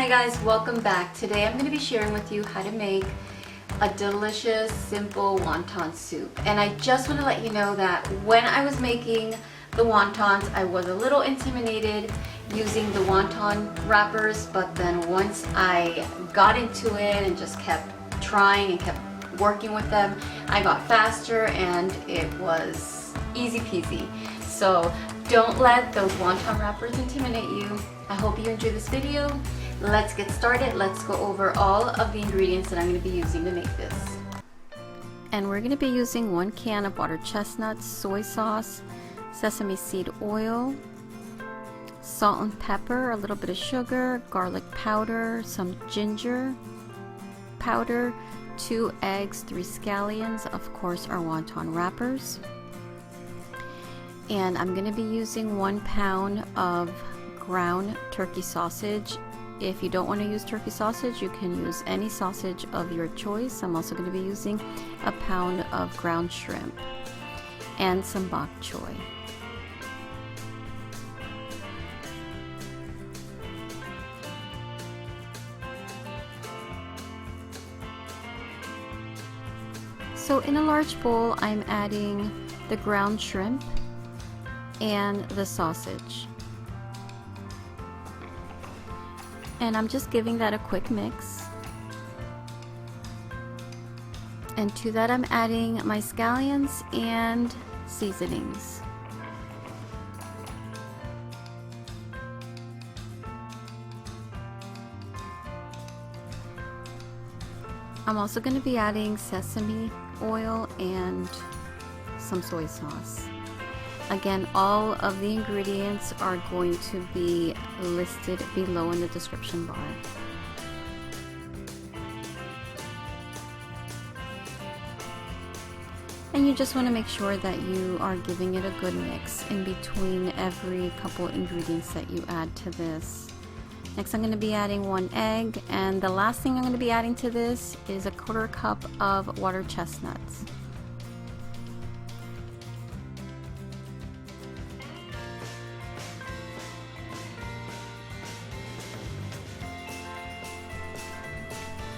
guys, welcome back. Today I'm going to be sharing with you how to make a delicious, simple wonton soup. And I just want to let you know that when I was making the wontons, I was a little intimidated using the wonton wrappers, but then once I got into it and just kept trying and kept working with them, I got faster and it was easy peasy. So don't let those wonton wrappers intimidate you. I hope you enjoy this video. Let's get started. Let's go over all of the ingredients that I'm going to be using to make this. And we're going to be using 1 can of water chestnuts, soy sauce, sesame seed oil, salt and pepper, a little bit of sugar, garlic powder, some ginger powder, 2 eggs, 3 scallions, of course our wonton wrappers. And I'm going to be using 1 pound of ground turkey sausage. If you don't want to use turkey sausage, you can use any sausage of your choice. I'm also going to be using a pound of ground shrimp and some bok choy. So in a large bowl, I'm adding the ground shrimp and the sausage. And I'm just giving that a quick mix. And to that I'm adding my scallions and seasonings. I'm also going to be adding sesame oil and some soy sauce. Again, all of the ingredients are going to be listed below in the description bar. And you just want to make sure that you are giving it a good mix in between every couple ingredients that you add to this. Next, I'm going to be adding 1 egg, and the last thing I'm going to be adding to this is a 1/4 cup of water chestnuts.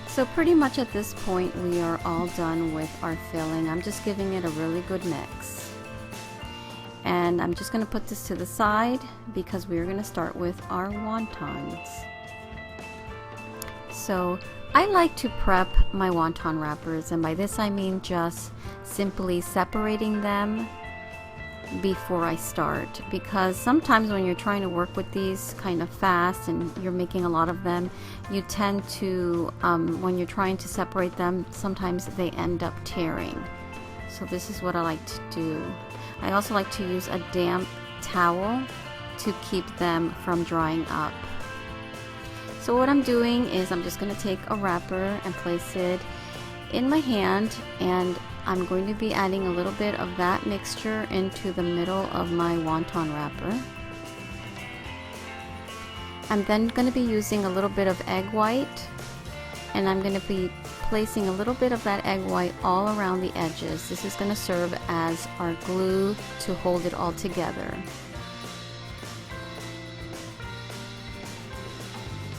So pretty much at this point we are all done with our filling. I'm just giving it a really good mix. And I'm just going to put this to the side because we're going to start with our wontons. So I like to prep my wonton wrappers, and by this I mean just simply separating them before I start, because sometimes when you're trying to work with these kind of fast and you're making a lot of them, you tend to when you're trying to separate them, sometimes they end up tearing. So this is what I like to do. I also like to use a damp towel to keep them from drying up. So what I'm doing is I'm just going to take a wrapper and place it in my hand, and I'm going to be adding a little bit of that mixture into the middle of my wonton wrapper. I'm then going to be using a little bit of egg white, and I'm going to be placing a little bit of that egg white all around the edges. This is going to serve as our glue to hold it all together.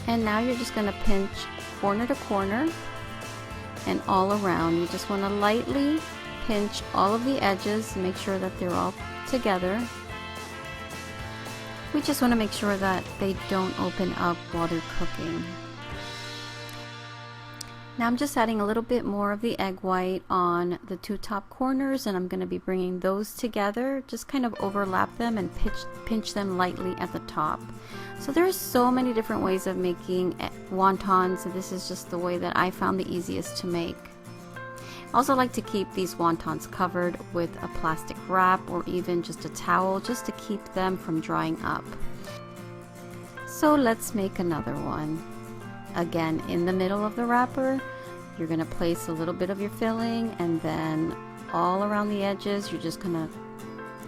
And now you're just going to pinch corner to corner and all around. You just want to lightly pinch all of the edges, make sure that they're all together. We just want to make sure that they don't open up while they're cooking. Now I'm just adding a little bit more of the egg white on the 2 top corners, and I'm going to be bringing those together, just kind of overlap them and pinch them lightly at the top. So there's so many different ways of making wontons, and this is just the way that I found the easiest to make. I also like to keep these wontons covered with a plastic wrap or even just a towel, just to keep them from drying up. So let's make another one. Again, in the middle of the wrapper, you're going to place a little bit of your filling, and then all around the edges you're just going to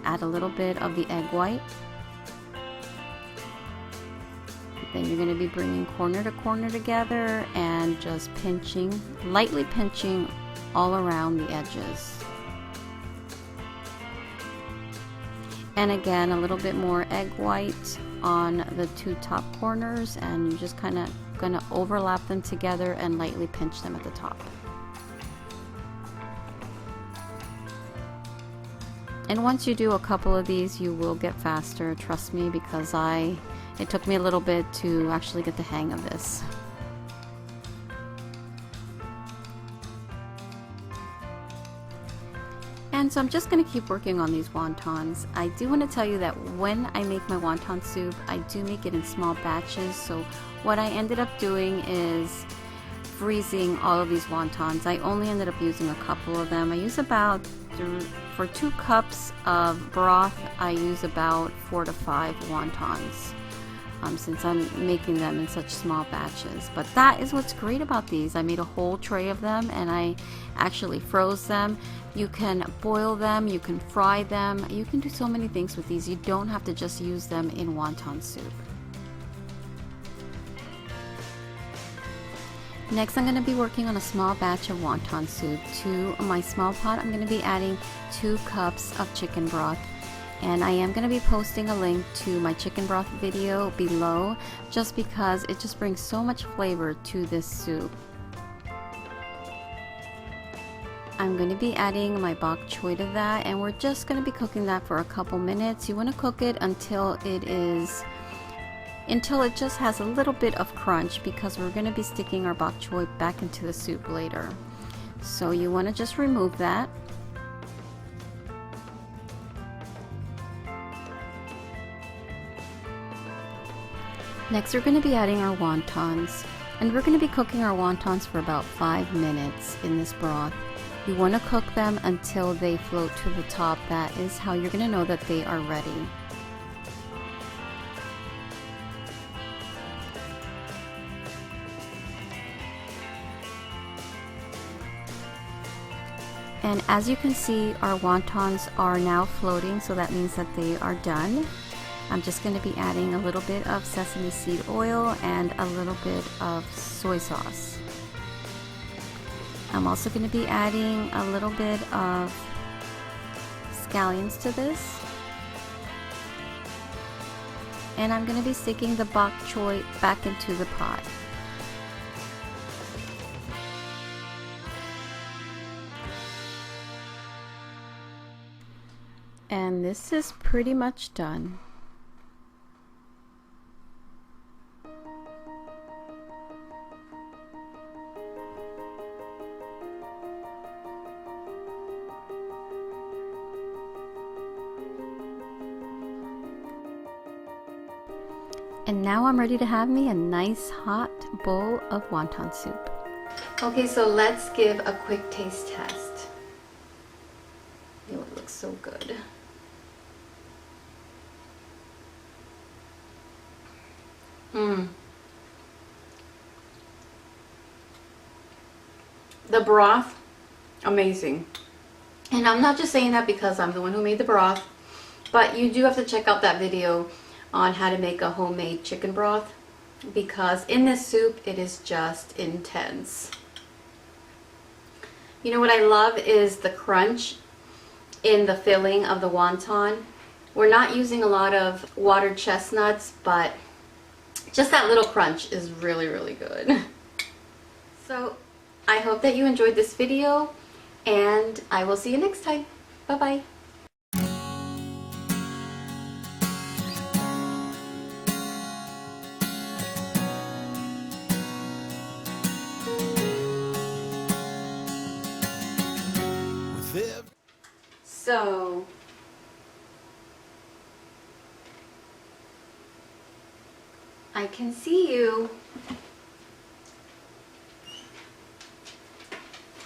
add a little bit of the egg white. Then you're going to be bringing corner to corner together and just pinching, lightly pinching all around the edges. And again, a little bit more egg white on the 2 top corners, and you just kind of gonna overlap them together and lightly pinch them at the top. And once you do a couple of these, you will get faster, trust me, because it took me a little bit to actually get the hang of this. And so I'm just going to keep working on these wontons. I do want to tell you that when I make my wonton soup, I do make it in small batches. So what I ended up doing is freezing all of these wontons. I only ended up using a couple of them. I use about, for 2 cups of broth, I use about 4 to 5 wontons. Since I'm making them in such small batches. But that is what's great about these. I made a whole tray of them and I actually froze them. You can boil them, you can fry them, you can do so many things with these. You don't have to just use them in wonton soup. Next, I'm going to be working on a small batch of wonton soup. To my small pot, I'm going to be adding 2 cups of chicken broth. And I am going to be posting a link to my chicken broth video below, just because it just brings so much flavor to this soup. I'm going to be adding my bok choy to that, and we're just going to be cooking that for a couple minutes. You want to cook it until it just has a little bit of crunch, because we're going to be sticking our bok choy back into the soup later. So you want to just remove that. Next, we're going to be adding our wontons, and we're going to be cooking our wontons for about 5 minutes in this broth. You want to cook them until they float to the top. That is how you're going to know that they are ready. And as you can see, our wontons are now floating, so that means that they are done. I'm just going to be adding a little bit of sesame seed oil and a little bit of soy sauce. I'm also going to be adding a little bit of scallions to this. And I'm going to be sticking the bok choy back into the pot. And this is pretty much done. And now I'm ready to have me a nice hot bowl of wonton soup. Okay, so let's give a quick taste test. Oh, it looks so good. The broth, amazing. And I'm not just saying that because I'm the one who made the broth, but you do have to check out that video on how to make a homemade chicken broth, because in this soup it is just intense. You know what I love is the crunch in the filling of the wonton. We're not using a lot of watered chestnuts, but just that little crunch is really, really good. So I hope that you enjoyed this video, and I will see you next time. Bye-bye. So I can see you.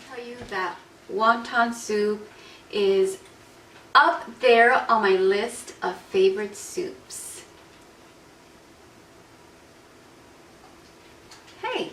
Tell you that wonton soup is up there on my list of favorite soups. Hey.